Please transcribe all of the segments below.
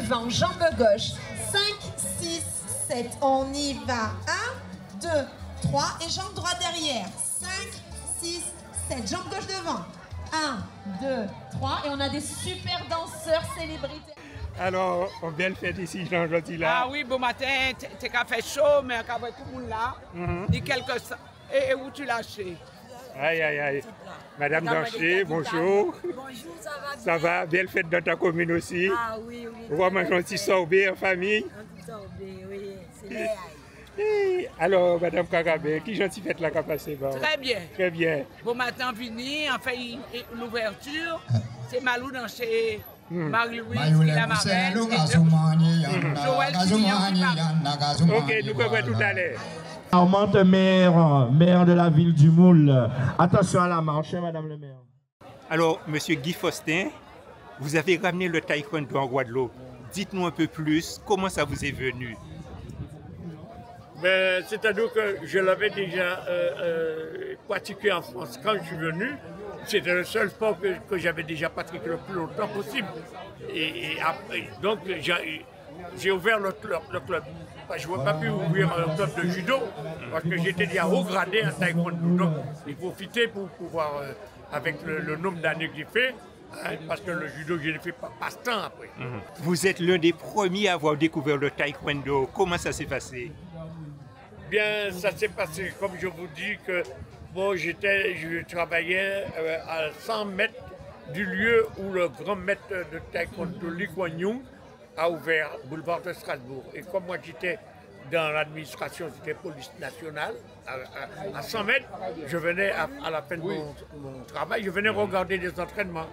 devant, jambe gauche. 5, 6, 7. On y va. 1, 2, 3. Et jambe droite derrière. 5, 6, 7. Jambe gauche devant. 1, 2, 3. Et on a des super danseurs célébrités. Alors, on vient le faire ici, Jean-Jody là. Ah oui, bon matin, t'es qu'à faire chaud, mais qu'à voir tout le monde là. Dis quelque chose. Et où tu lâches? Aïe, aïe, aïe. Madame Dancher, bonjour. Bonjour, ça va bien? Ça va? Belle fête dans ta commune aussi. Ah oui, oui. On va manger un petit sorbet en famille. Un petit sorbet, oui. C'est l'air. Alors, Madame Kagabé, qui gentil fête là qu'a passé? Très bien. Très bien. Bon matin, vini, on fait l'ouverture. C'est Malou dans chez Marie-Louise qui la marraine. Ok, nous verrons tout à l'heure. Charmante maire de la ville du Moule. Attention à la marche, Madame le maire. Alors, Monsieur Guy Faustin, vous avez ramené le taekwondo en Guadeloupe. Dites-nous un peu plus, comment ça vous est venu? Ben, c'est-à-dire que je l'avais déjà pratiqué en France quand je suis venu. C'était le seul sport que j'avais déjà pratiqué le plus longtemps possible. Et après, donc j'ai ouvert le club. Je n'aurais pas pu ouvrir un club de judo parce que j'étais déjà haut gradé en taekwondo. Donc il faut profiter pour pouvoir, avec le nombre d'années que j'ai fait, parce que le judo, je l'ai fait par passe-temps après. Vous êtes l'un des premiers à avoir découvert le taekwondo. Comment ça s'est passé? Bien, ça s'est passé, comme je vous dis, que bon, je travaillais à 100 mètres du lieu où le grand maître de taekwondo, Lee Kuan Yew, a ouvert boulevard de Strasbourg. Et comme moi j'étais dans l'administration, c'était police nationale, à 100 mètres, je venais à la fin de mon travail, je venais regarder les entraînements.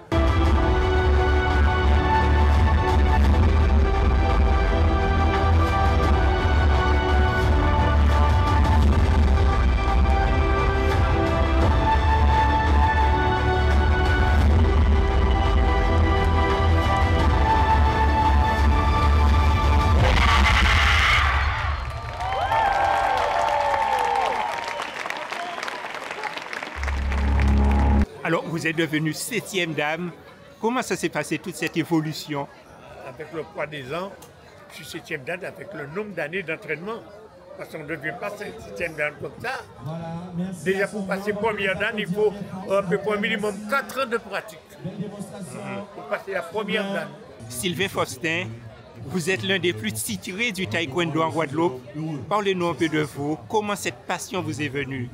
Alors, vous êtes devenue 7e dame. Comment ça s'est passé, toute cette évolution? Avec le poids des ans, je suis 7e dame avec le nombre d'années d'entraînement. Parce qu'on ne devient pas 7e dame comme ça. Déjà, pour passer première dame, il faut un minimum 4 ans de pratique. Pour passer la première dame. Sylvain Faustin, vous êtes l'un des plus titrés du taekwondo en Guadeloupe. Parlez-nous un peu de vous. Comment cette passion vous est venue?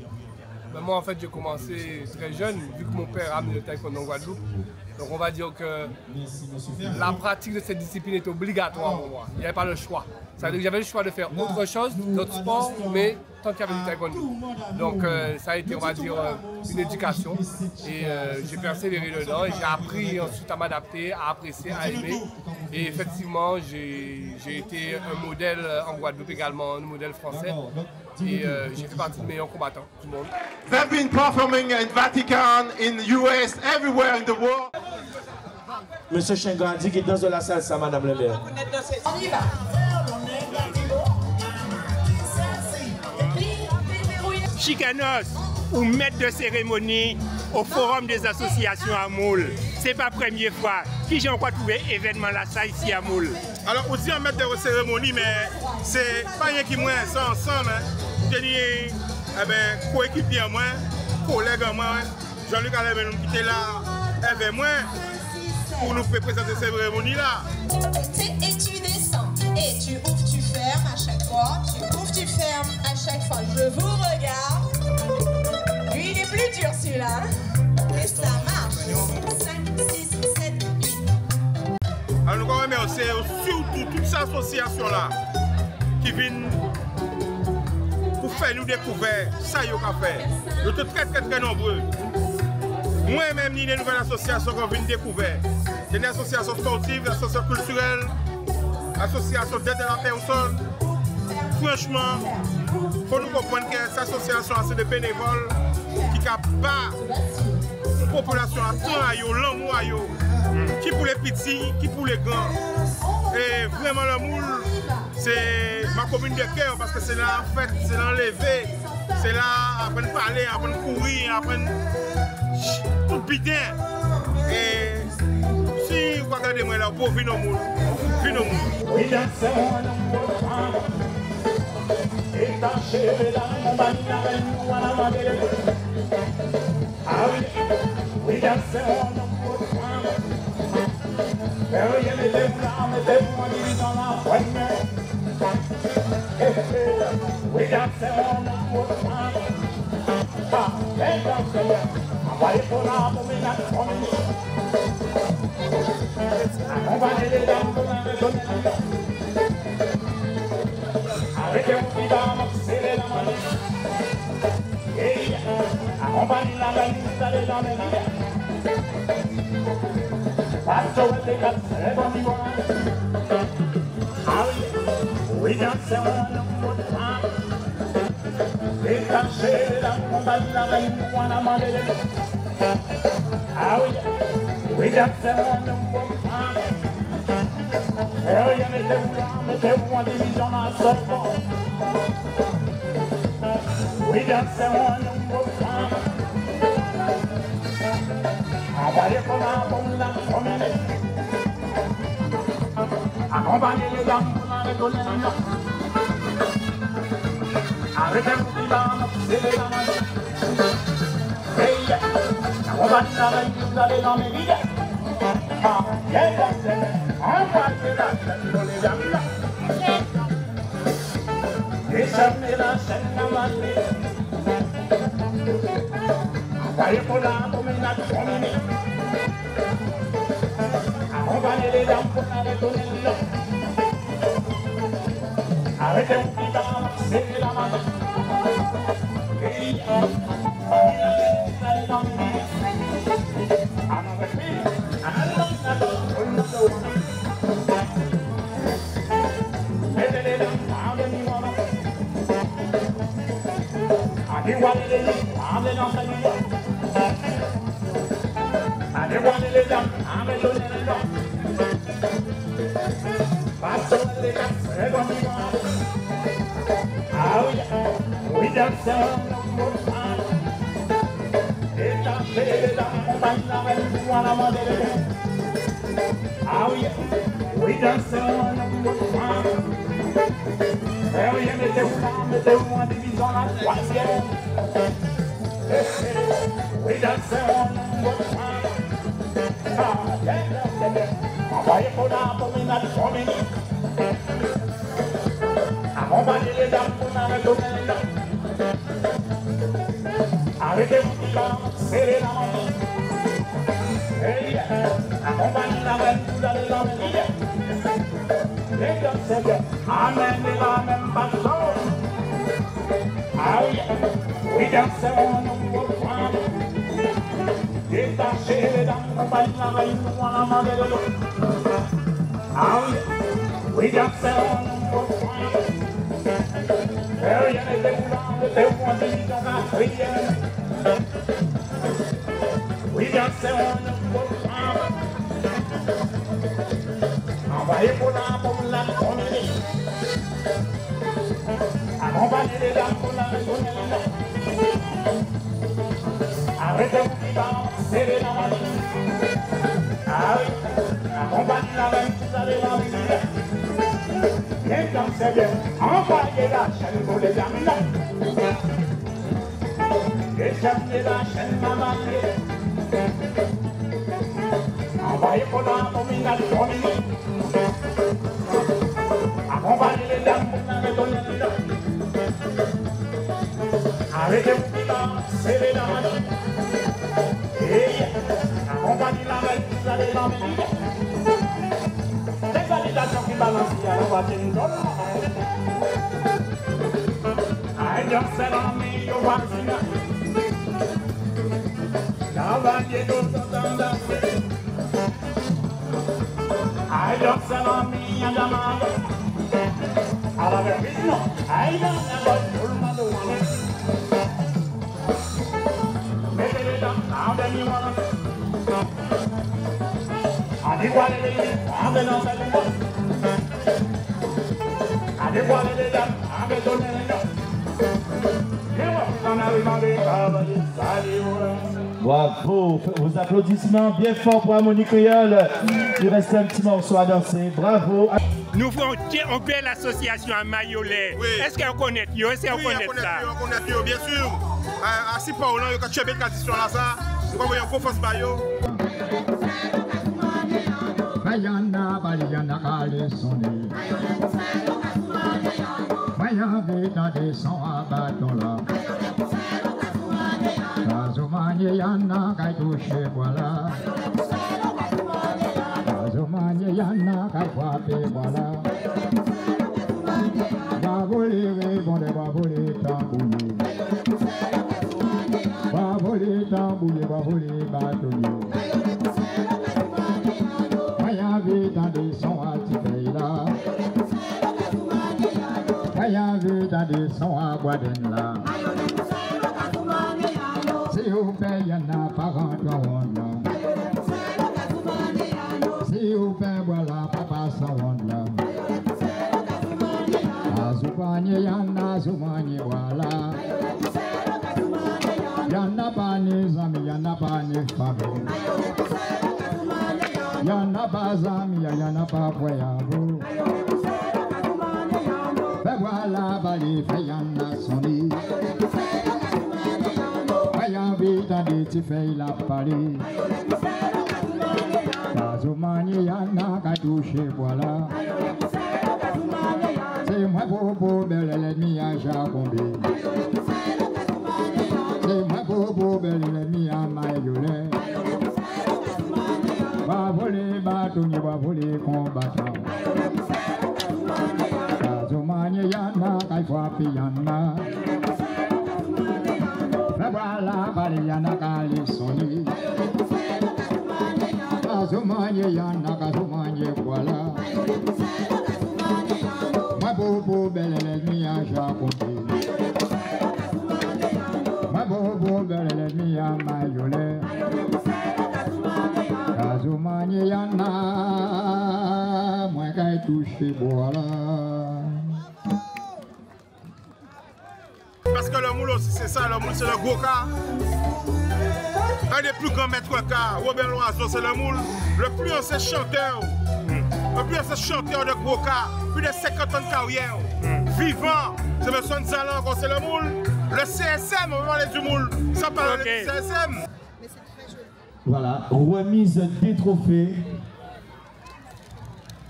Ben moi, en fait, j'ai commencé très jeune, vu que mon père a amené le taekwondo en Guadeloupe. Donc, on va dire que la pratique de cette discipline est obligatoire pour moi. Il n'y avait pas le choix. Ça veut dire que j'avais le choix de faire autre chose, d'autres sports, mais tant qu'il y avait du taekwondo. Donc, ça a été, on va dire, une éducation. Et j'ai persévéré dedans et j'ai appris ensuite à m'adapter, à apprécier, à aimer. Et effectivement, j'ai été un modèle en Guadeloupe également, un modèle français. Et j'ai fait partie des meilleurs combattants du monde. They've been performing in Vatican, in US, everywhere in the world. Monsieur Chengandi qui danse de la salsa, Madame le maire. On y va. Chicanos, ou maître de cérémonie au Forum des associations à Moule. C'est pas la première fois. Qui j'ai encore trouvé événement là, ça ici à Moule? Alors, aussi en maître de cérémonie, mais c'est pas rien qui moins, c'est ensemble. J'ai coéquipier moi, collègue moi, Jean-Luc Alébénon qui était là avec moi pour nous présenter cette cérémonie là. Et tu descends, et tu ouvres, tu fermes à chaque fois, tu ouvres, tu fermes à chaque fois. Je vous regarde. Lui, il est plus dur celui-là. Et ça marche. 5, 6, 7, 8. Alors nous remercions surtout toute cette association là qui vient pour faire nous découvrir ça y a fait. Nous sommes très nombreux. Moi-même, il y a une nouvelle association qu'on vient découvrir. Il y a une association sportive, une association culturelle, une association d'aide à la personne. Franchement, il faut nous comprendre que cette association, c'est des bénévoles qui n'a pas une population à temps, l'amour, qui pour les petits, qui pour les grands. Et vraiment, le Moule, c'est ma commune de cœur parce que c'est là, en fait, c'est là lever, c'est là apprendre à parler, apprendre à courir, apprendre tout bien. Et si vous avez attendez-moi là, pour venir au monde. Venir au monde. Oui, dansez on et tâchez la compagnie avec nous à la madeleine. Ah oui, oui, dansez on mettez-vous là, mettez-vous en divisant la poignée. Oui, dansez on envoyez pour la pommée la commune. Accompagnez les dames pour la redonner. Arrêtez-vous qui va m'obséder la manette. Accompagnez la reine, vous allez dans les villes. Passo des quatre, c'est bon niveau. Ah oui, oui, dansez on détachez la compagnie la reine, moi la madeleine. Ah oui, oui, dansez on mettez-vous en division dans la sorte. Oui, dansez on envoyez pour la promener. Accompagnez les dames pour la redonner. Arrêtez-vous qui va m'obséder la main. Hey, accompagnez la reine, vous allez dans mes vides. Ah, yeah, dansez, envoyez la chaîne pour les dames là. Décharnez la chaîne à ma tête. Envoyez pour la promenade promenée. Accompagnez les dames pour la redonner là. Arrêtez-vous qui va m'obséder la main. Hey, allez dans mes vides. Ah oui, oui, dansez on mettez-vous en divisant la troisième. Oui, dansez on envoyez pour la promenade promenée. Accompagnez les dames pour la redonner. Arrêtez-vous qui va serrer la main. Hey, accompagnez la reine, vous allez l'emmener. Les dansez bien, amenez la même façon. Ah oui, oui, dansez on détachez les dames, accompagnez la reine, vous allez l'emmener. Ah oui, oui, dansez on mettez-vous en division la prière. Oui, dansez on envoyez pour la promenade. Accompagnez les dames pour la redonner. Arrêtez-vous qui va serrer la main. Ah oui, accompagnez la reine, vous allez l'emmener. Bien dansez bien, envoyez la chaîne pour les dames là. Décharnez la chaîne maman. Envoyez pour la promenade promenée. Accompagnez les dames pour la redonner. Arrêtez-vous qui va serrer la main. Et accompagnez la reine, vous allez l'emmener. Des validations qui balancent à la voiture d'homme. I just said on me, you're watching us. Cavalier d'Auto-Tendance. I just said on me, and I'm out. I love it, no. I don't never pull my door. Maybe they don't now, then you want to. I did what it is, I'm the no second one. I did what it is, I'm the don't know. You want to know, I'm the Bravo, vos applaudissements bien forts pour Harmonie Créole. Il reste un petit morceau à danser. Bravo. Nous faisons une belle association à Mayolet. Oui. Est-ce qu'on connaît? Est-ce qu'on connaît ça? On connaît, bien sûr. À si pas, on a une belle tradition là, ça. Nous avons une confiance par eux. Bayana Baliana Kale Soni Maya Vita de Son Abatola Kazumanye Yana Kaitouche Voilà Kazumanye Yana Kaitwape Voilà Baboli Rebonde Baboli Tambouye Baboli Tambouye Baboli Batouye dans des sons à Tipeila Mayavé dans des sons à Guadenla Si vous payez y'en a pas rentré en honte Si vous payez voilà papa sans honte Azoumanye y'en a Azoumanye voilà Y'en a pas ni amis y'en a pas ni famille Yana bazamia, yana pas voyabo. Fais voilà, bali, fais yana soni. Fais vite, dit tu fais la pali. Kazumani yana katouché, voilà. C'est moi bobo, belle l'ennemi à Jacombe. C'est moi bobo, belle l'ennemi à Mayolet. Va voler bâtonnier, va voler combattant. Kazumanye yana, kaifwa piyana. Fais voilà, bali yana kali soni. Kazumanye yana, kazumanye voilà. Ma bobo belle l'ennemi à Jacombe. Ma bobo belle l'ennemi à Mayolet. Kazumanye yana, moi qu'à toucher voilà. Parce que le moule aussi c'est ça, le moule c'est le gros cas. Un des plus grands maîtres cas, Robert Loiseau c'est le moule, le plus ancien chanteur. Le plus ancien chanteur de gros cas, plus de 50 ans de carrière. Vivant, c'est le son de Zalan, c'est le moule. Le CSM, on va parler du moule, sans parler du CSM. Voilà, remise des trophées.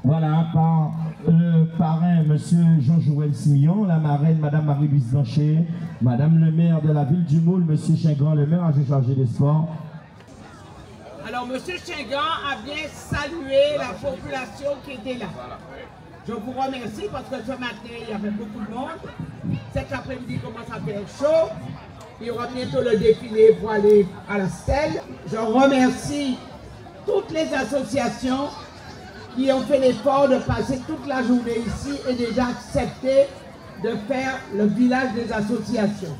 Voilà, par le parrain, monsieur Jean-Joël Simillon, la marraine, madame Marie-Louise Blanchet, madame le maire de la ville du Moule, monsieur Chingan, le maire chargé des sports. Alors, monsieur Chingan a bien salué la population qui était là. Je vous remercie parce que ce matin, il y avait beaucoup de monde. Cet après-midi commence à faire chaud. Il y aura bientôt le défilé pour aller à la stèle. Je remercie toutes les associations qui ont fait l'effort de passer toute la journée ici et déjà accepté de faire le village des associations.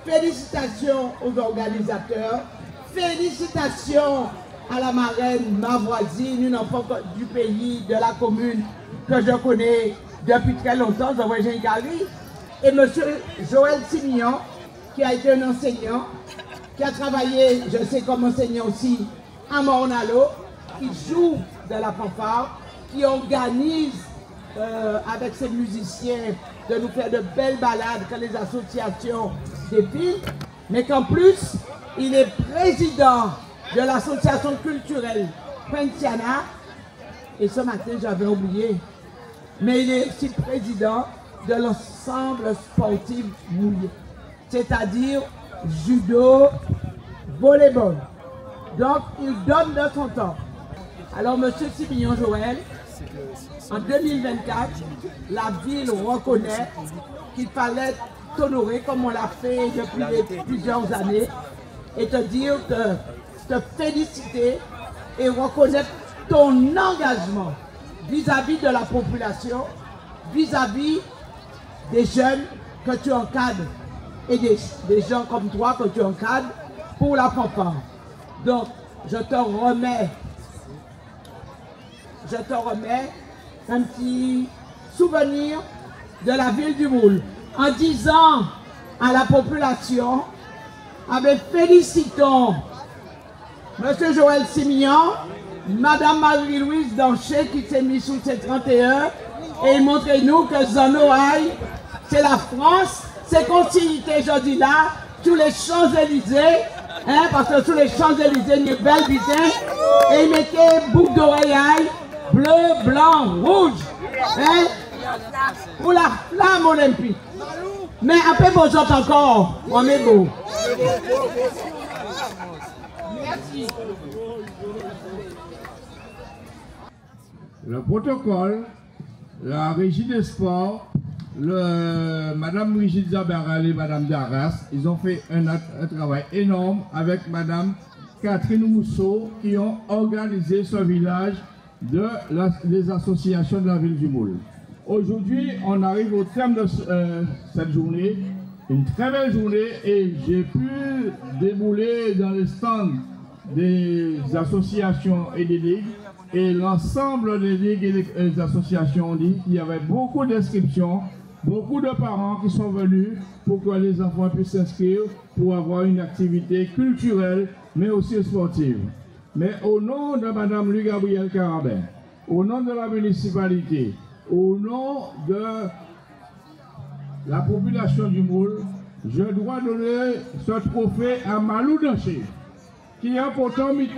Félicitations aux organisateurs, félicitations à la marraine, ma voisine, une enfant du pays, de la commune que je connais depuis très longtemps, Jean Gary, et monsieur Joël Simillon, qui a été un enseignant, qui a travaillé, je sais, comme enseignant aussi à Mornalo, qui joue de la fanfare, qui organise avec ses musiciens de nous faire de belles balades quand les associations défilent, mais qu'en plus, il est président de l'association culturelle Poinciana, et ce matin j'avais oublié, mais il est aussi président de l'ensemble sportif mouillé, c'est-à-dire judo, volleyball. Donc il donne de son temps. Alors monsieur Simillon Joël, en 2024, la ville reconnaît qu'il fallait t'honorer comme on l'a fait depuis plusieurs années et te dire te féliciter et reconnaître ton engagement vis-à-vis de la population, vis-à-vis des jeunes que tu encadres et des gens comme toi que tu encadres pour la fanfare. Donc, je te remets un petit souvenir de la ville du Moule en disant à la population félicitons M. Joël Simillon, Mme Marie-Louise Danché qui s'est mise sous ses 31 et montrez-nous que Zanoaï, c'est la France, c'est continuité aujourd'hui là, sous les Champs-Élysées, hein, parce que sous les Champs-Élysées, il y a une belle vitrine, et ils mettaient boucle d'oreille, bleu, blanc, rouge, hein, pour la flamme olympique. Mais un peu beau encore, on est beau. Merci. Le protocole, la régie des sports, Madame Brigitte Zabaral et Madame Darras, ils ont fait un travail énorme avec Madame Catherine Rousseau qui ont organisé ce village des associations de la ville du Moule. Aujourd'hui, on arrive au terme de cette journée, une très belle journée, et j'ai pu débouler dans les stands des associations et des ligues, et l'ensemble des ligues et des associations ont dit qu'il y avait beaucoup d'inscriptions, beaucoup de parents qui sont venus pour que les enfants puissent s'inscrire pour avoir une activité culturelle, mais aussi sportive. Mais au nom de Mme Louis-Gabriel Carabin, au nom de la municipalité, au nom de la population du Moule, je dois donner ce trophée à Malou Danché, qui a pourtant mis...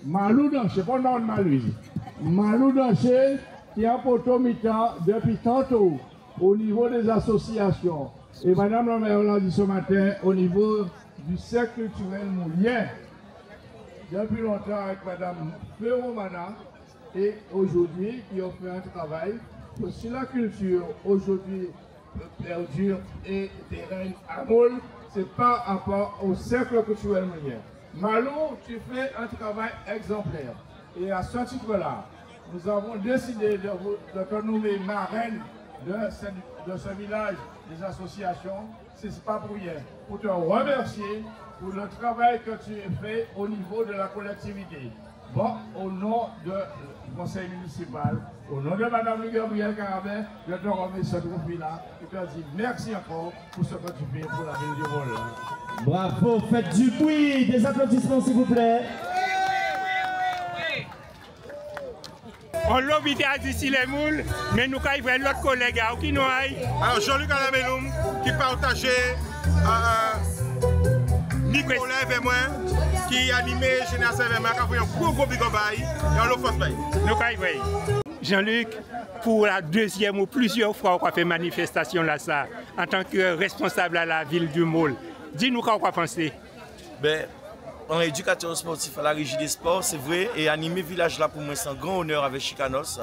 Malou Danché, pas non Malou. Malou Danché, qui a pourtant mis depuis tantôt au niveau des associations. Et Madame la maire l'a dit ce matin au niveau du cercle culturel moulien. Depuis longtemps avec Madame Ferromana, et aujourd'hui, qui ont fait un travail que si la culture aujourd'hui perdure et règne à Moule, c'est par rapport au cercle culturel moulien. Malou, tu fais un travail exemplaire. Et à ce titre-là, nous avons décidé de te nommer marraine de ce village des associations. Ce n'est pas pour rien. Pour te remercier pour le travail que tu as fait au niveau de la collectivité. Bon, au nom du conseil municipal, au nom de Mme Gabrielle Carabin, je te remets ce trophée-là et te dis merci encore pour ce que tu fais pour la ville du Moule. Bravo, faites du bruit, des applaudissements s'il vous plaît. On l'a invité à d'ici les moules, mais nous avons vu l'autre collègue qui nous aille. Alors Jean-Luc Alameloum qui partageait Nicolas avec moi, qui animait Génération Véma, qui a fait un gros big up et on l'a fait. Nous avons vu. Jean-Luc, pour la deuxième ou plusieurs fois, on a fait manifestation là, ça, en tant que responsable à la ville du Moule. Dis-nous quoi on va penser. Ben, en éducateur sportif à la régie des sports, c'est vrai, et animer village là pour moi, c'est un grand honneur avec Chicanos.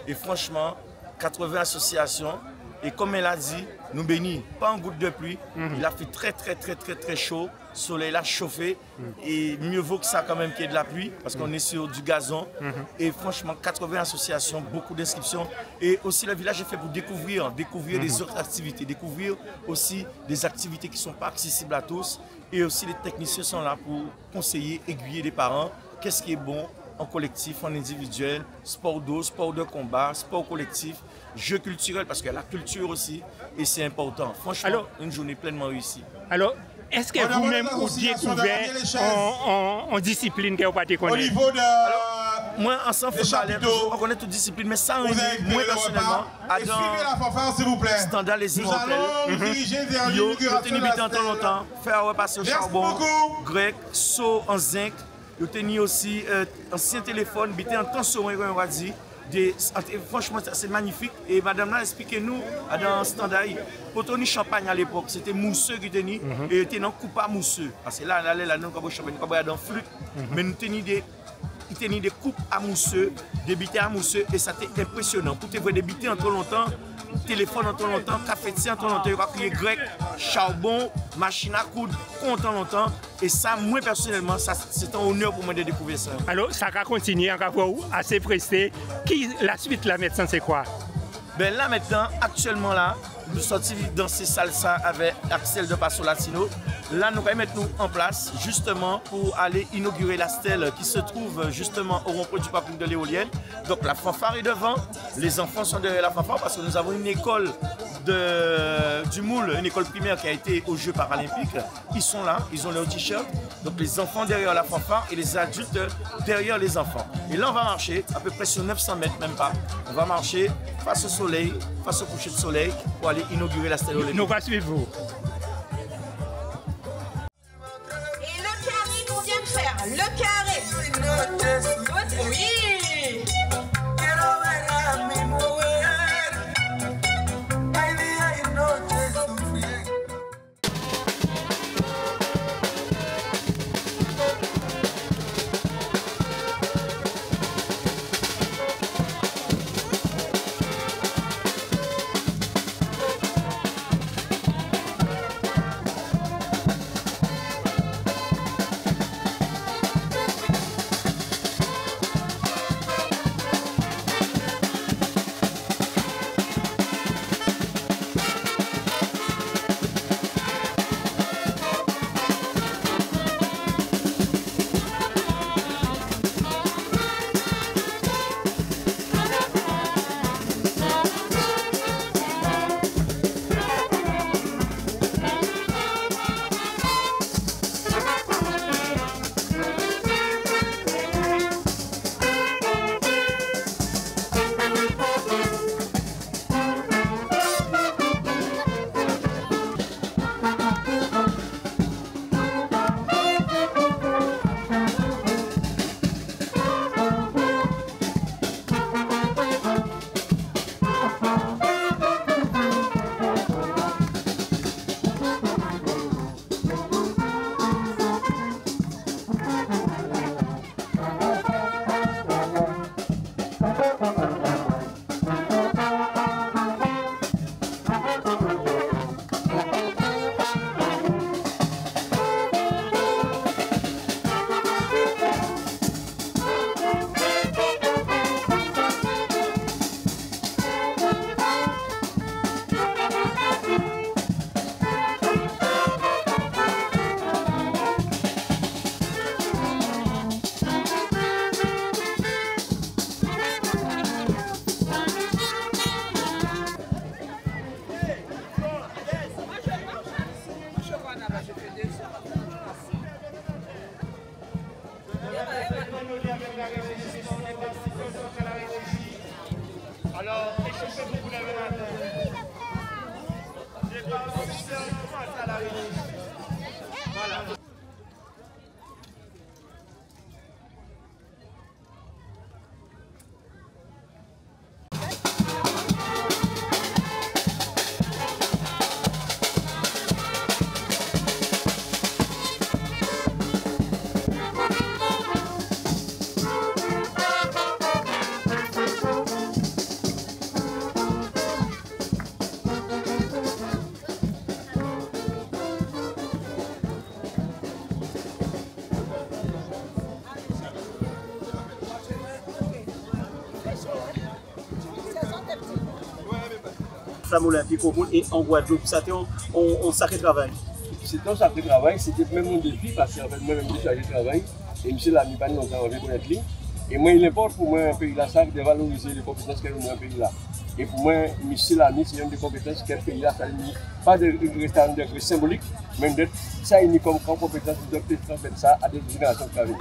Et franchement, 80 associations, et comme elle a dit, nous bénis, pas en goutte de pluie. Il a fait très chaud, le soleil a chauffé, et mieux vaut que ça quand même qu'il y ait de la pluie, parce qu'on est sur du gazon. Et franchement, 80 associations, beaucoup d'inscriptions. Et aussi le village est fait pour découvrir des autres activités, découvrir aussi des activités qui ne sont pas accessibles à tous. Et aussi les techniciens sont là pour conseiller, aiguiller les parents. Qu'est-ce qui est bon en collectif, en individuel, sport d'eau, sport de combat, sport collectif, jeux culturels, parce que la culture aussi, et c'est important. Franchement, alors, une journée pleinement réussie. Alors, est-ce que vous-même vous découvrez en discipline que vous ne connaissez pas? Au niveau de... Moi, ensemble, on connaît toute discipline, mais ça, moi personnellement, suivez la fanfare, s'il vous plaît. Standard les nous allons nous diriger vers l'inauguration de la stèle. Longtemps, faire repasser au charbon, grec, saut en zinc. Nous tenions aussi ancien téléphone, bité en temps sur on va dire. Franchement, c'est magnifique. Et madame là, expliquez-nous dans Standard. Pour Tony Champagne à l'époque, c'était mousseux qui tenait. Et il était dans coupe à mousseux. Parce que là, nous avons champagne, nous avons dans flûte. Mais nous tenions des coupes à mousseux, des bités à mousseux. Et ça était impressionnant. Pour te voir des bités en trop longtemps, téléphone en trop longtemps, cafetier en trop longtemps, il va crier grec, charbon, machine à coudre, compte en longtemps. Et ça, moi personnellement, c'est un honneur pour moi de découvrir ça. Alors, ça va continuer, on va voir assez pressé. La suite là maintenant, c'est quoi? Ben là maintenant, actuellement là, nous sortis danser salsa avec Axel de Passo Latino. Là, nous allons mettre nous en place justement pour aller inaugurer la stèle qui se trouve justement au rond-point du parking de l'éolienne. Donc la fanfare est devant, les enfants sont derrière la fanfare parce que nous avons une école du Moule, une école primaire qui a été aux Jeux paralympiques. Ils sont là, ils ont leur t-shirt. Donc les enfants derrière la fanfare et les adultes derrière les enfants. Et là, on va marcher à peu près sur 900 mètres, même pas. On va marcher face au soleil, face au coucher de soleil pour aller inaugurer la stèle olympique. Nous va suivre vous. Et le carré qu'on vient de faire, le carré. Oui. Alors, échauffez-vous, vous l'avez la tête. J'ai pas officiel, commence à la régie. Voilà. Flamme olympique au monde et en Guadeloupe. Ça a été un sacré travail. C'était un sacré travail, c'était même mon défi parce qu'en fait moi-même je chargé de travail et monsieur l'a mis pas longtemps avec connaître lui. Et moi il importe pour moi un pays là ça de valoriser les compétences qu'elle a un pays là. Et pour moi monsieur l'a mis c'est une des compétences qu'un pays là ça n'est pas de rester de symbolique, même d'être ça il comme compétence de transmettre ça à des générations qui arrivent.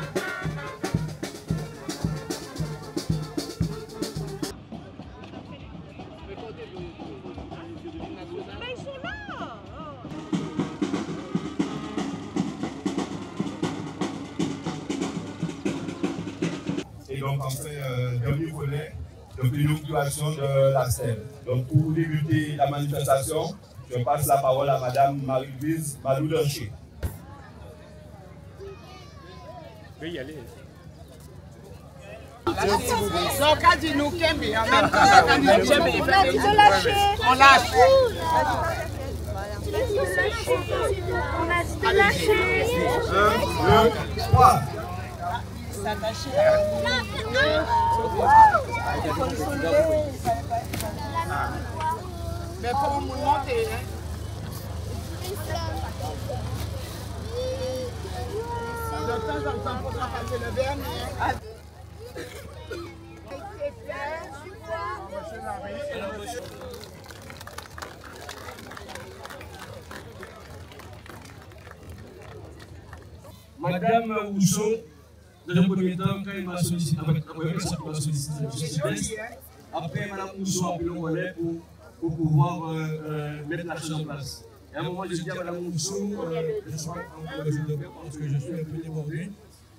Et donc en fait, dernier volet, donc l'inauguration de la scène. Donc pour débuter la manifestation, je passe la parole à Madame Marie-Louise Malou-Danché. Oui, y aller. Donc, on dit nous Kembe, en même temps, on a dit de lâcher. On lâche. On a dit de lâcher. 1, 2, 3. Mais pour nous monter, de temps en temps, il faudra passer le vernis. Madame Rousseau, dans un premier temps, quand elle m'a sollicité, après Madame Rousseau a pris le relais pour pouvoir mettre la chose en place. Et à un moment, je dis à Madame Rousseau, je suis en développer parce que je suis un peu débordé.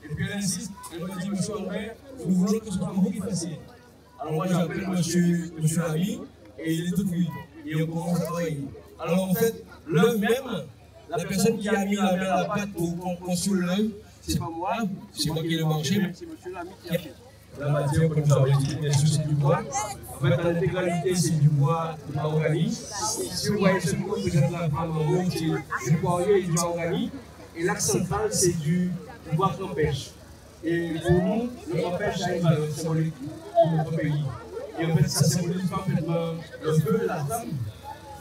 Et puis elle insiste, elle me dit, monsieur Albert, nous voulons que ce soit vous qui fassiez. Alors moi, j'appelle monsieur Ami, et il est tout de suite. Et on commence à travailler. Alors en fait, l'œuf même, la personne qui a mis la main à la pâte pour construire l'œuf, c'est pas moi, c'est moi qui l'ai mangé, mais c'est monsieur Lamy qui a fait. La matière, comme vous avez dit, bien sûr, c'est du bois. En fait, l'intégralité, c'est du bois de mahogany. Si vous voyez ce bois, vous êtes la femme en haut, c'est du poirier et du mahogany. Et l'axe central, c'est du bois campêche. Et pour nous, le campêche a une valeur symbolique pour notre pays. Et en fait, ça symbolise parfaitement le feu de la femme.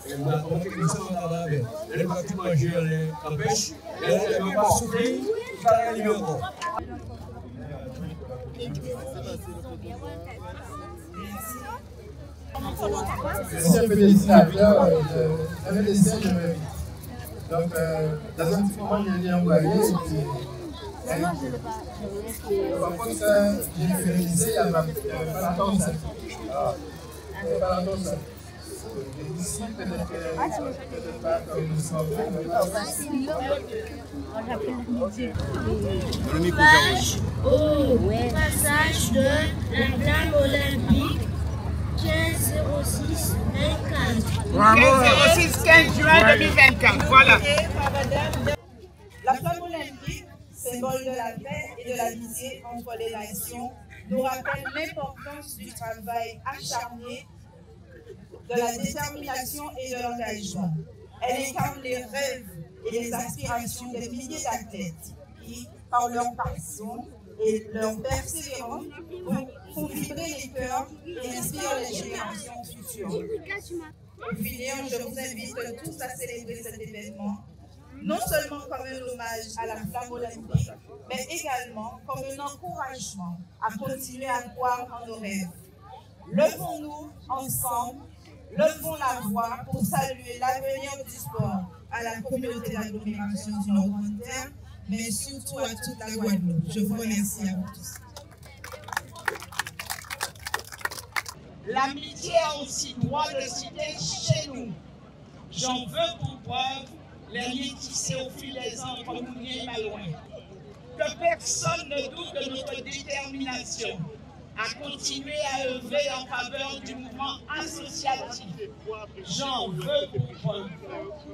Et on a compris que ça, on a fait. Elle va tout manger, elle campêche. Elle ne va pas souffrir, ça va arriver encore. Merci un peu des dessinateurs, j'avais des scènes de ma vie. Donc, dans un petit moment, j'ai envoyé. Par contre, ça, j'ai réalisé il y a pas longtemps ça. Il n'y a pas longtemps ça. Ici, peut-être pas comme nous sommes. Hommage au passage de la flamme olympique 15-06-24. Bravo. 15 juin 2024, voilà. La flamme olympique, symbole de la paix et de l'amitié entre les nations, nous rappelle l'importance du travail acharné, de la détermination et de l'engagement. Elle incarne les rêves et les aspirations des milliers d'athlètes qui, par leur passion et leur persévérance, font vibrer les cœurs et inspirent les générations futures. Pour finir, je vous invite tous à célébrer cet événement, non seulement comme un hommage à la flamme olympique, mais également comme un encouragement à continuer à croire en nos rêves. Levons-nous ensemble, levons la voix pour saluer l'avenir du sport à la communauté d'agglomération du Nord-Grande-Terre, mais surtout à toute la Guadeloupe. Je vous remercie à vous tous. L'amitié a aussi droit de citer chez nous. J'en veux pour preuve les liens tissés au fil des ans entre Mounier et Malouin. Que personne ne doute de notre détermination à continuer à œuvrer en faveur du mouvement associatif. J'en veux pour preuve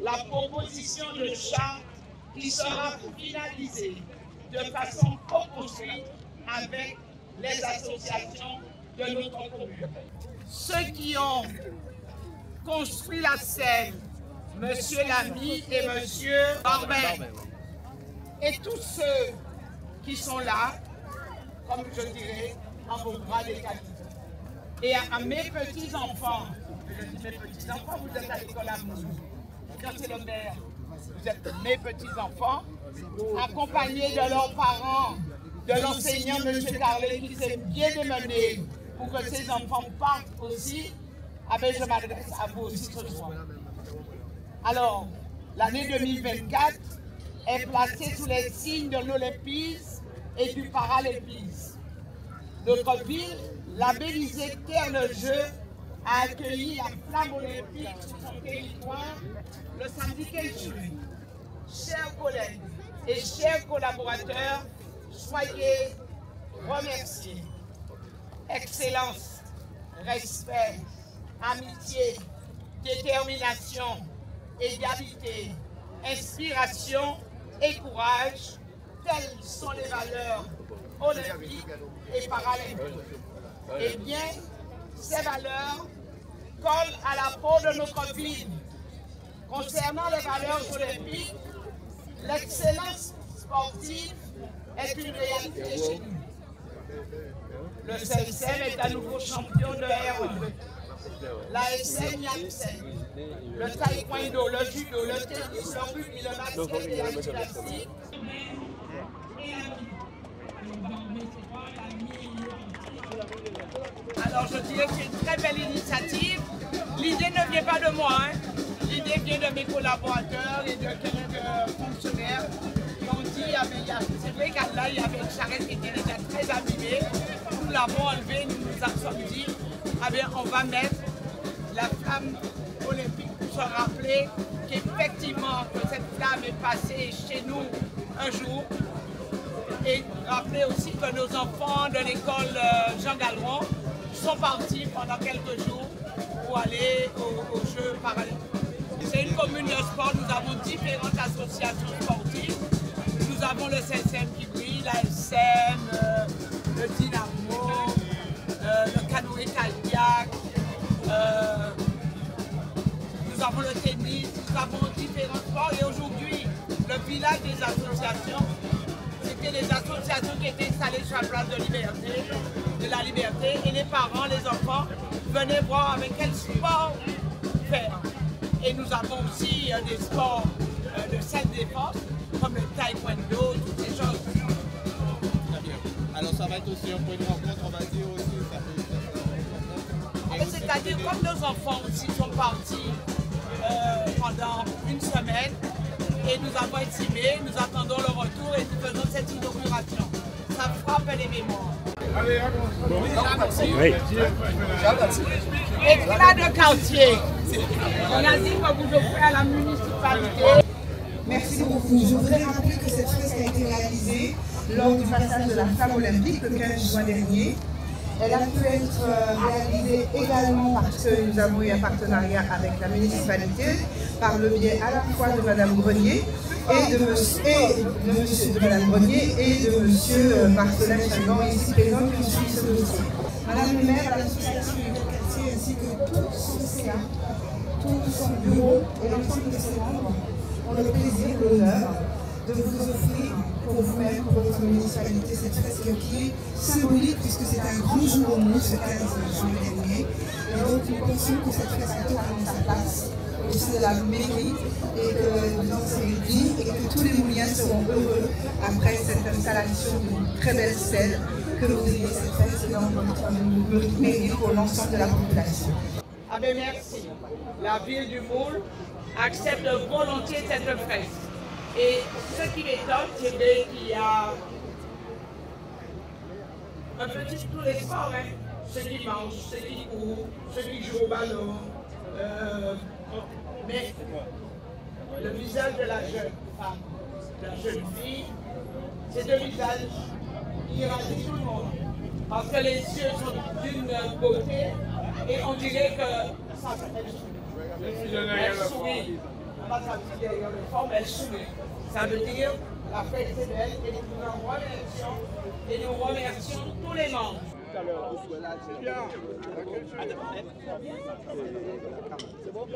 la proposition de charte qui sera finalisée de façon co-construite avec les associations de notre commune. Ceux qui ont construit la scène, M. Lamy et M. Barbin, et tous ceux qui sont là, comme je dirais, en vos bras des qualités. Et à mes petits-enfants, je dis mes petits-enfants, vous êtes à l'école à Moulou. Quand c'est le maire, vous êtes mes petits-enfants, accompagnés de leurs parents, de l'enseignant M. Carlet qui s'est bien démené pour que ces enfants partent aussi. Je m'adresse à vous aussi ce soir. Alors, l'année 2024 est placée sous les signes de l'Olympisme et du Paralympisme. Notre ville, labellisée Terre de Jeu, a accueilli la flamme olympique sur son territoire le samedi 15 juillet. Chers collègues et chers collaborateurs, soyez remerciés. Excellence, respect, amitié, détermination, égalité, inspiration et courage, telles sont les valeurs olympiques et paralympiques. Eh bien, ces valeurs collent à la peau de notre ville. Concernant les valeurs olympiques, l'excellence sportive est une réalité chez nous. Le CSM est à nouveau champion de R1. L'ASM Yansen, le taekwondo, le judo, le tennis, le rugby, le basket et la gymnastique. Alors je dirais que c'est une très belle initiative. L'idée ne vient pas de moi, hein. L'idée vient de mes collaborateurs et de quelques fonctionnaires qui ont dit, ah, mais il y a trouvé qu'à là, il y avait une charrette qui était déjà très abîmée. Nous l'avons enlevée, nous nous en sommes dit, ah bien, on va mettre la flamme olympique pour se rappeler qu'effectivement, que cette flamme est passée chez nous un jour. Et rappeler aussi que nos enfants de l'école Jean Galleron sont partis pendant quelques jours pour aller aux Jeux paralympiques. C'est une commune de sport, nous avons différentes associations sportives. Nous avons le CSM qui brille, la SM, le Dynamo, le canoë kayak, nous avons le tennis, nous avons différents sports. Et aujourd'hui, le village des associations, c'était les associations qui étaient installées sur la place de la Liberté, et les parents, les enfants venaient voir avec quel sport faire. Et nous avons aussi des sports de self-défense, comme le taekwondo, toutes ces choses. Très bien. Alors ça va être aussi un point de rencontre, on va dire aussi. C'est-à-dire, comme nos enfants aussi sont partis pendant une semaine, et nous avons estimé, nous attendons le retour et nous faisons cette inauguration. Ça frappe les mémoires. Oui. Éclat de quartier. On a dit que vous offrez à la municipalité. Merci beaucoup. Je voudrais rappeler que cette fresque a été réalisée lors du passage de la flamme olympique le 15 juin dernier. Elle a pu être réalisée également parce que nous avons eu un partenariat avec la municipalité par le biais à la fois de Madame Grenier et de Madame Grenier et de Monsieur Marcelin Chagnon, ici présent, qui suit ce dossier. Madame le maire, l'association du quartier ainsi que tout son CA, tout son bureau et l'ensemble de ses membres ont le plaisir, l'honneur de vous offrir pour vous-même, pour votre municipalité, cette fresque qui est symbolique puisque c'est un grand jour au monde, ce 15 juin dernier. Et donc nous pensons que cette fresque a totalement sa place au sein de la mairie et que dans ces vies et que tous les Mouliens seront heureux après cette installation d'une très belle scène que vous ayez cette fresque dans votre mairie pour l'ensemble de la population. Ah ben merci. La ville du Moule accepte volontiers cette fresque. Et ce qui m'étonne, c'est qu'il y a un petit tous les sports, hein. Ceux qui mangent, ceux qui courent, ceux qui jouent au ballon. Mais le visage de la jeune femme, de la jeune fille, c'est deux visages qui irradient tout le monde. Parce que les yeux sont d'une beauté et on dirait que ça elle sourit. On va sortir derrière le forme, elle sourit. Ça veut dire la fête est belle et nous remercions tous les membres. C'est bien. C'est bon.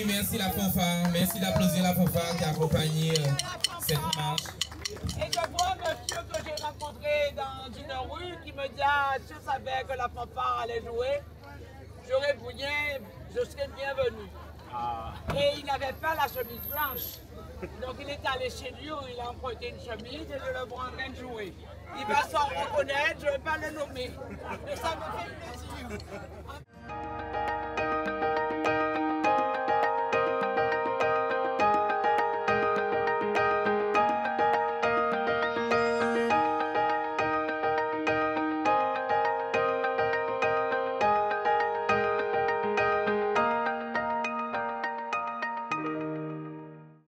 Merci la fanfare, merci d'applaudir la fanfare qui a accompagné cette marche. Et je vois monsieur que j'ai rencontré dans une rue qui me dit ah, si je savais que la fanfare allait jouer, je serais bienvenu. Et il n'avait pas la chemise blanche. Donc il est allé chez lui où il a emprunté une chemise et je le vois en train de jouer. Il va s'en reconnaître, je ne vais pas le nommer. Mais ça me fait plaisir.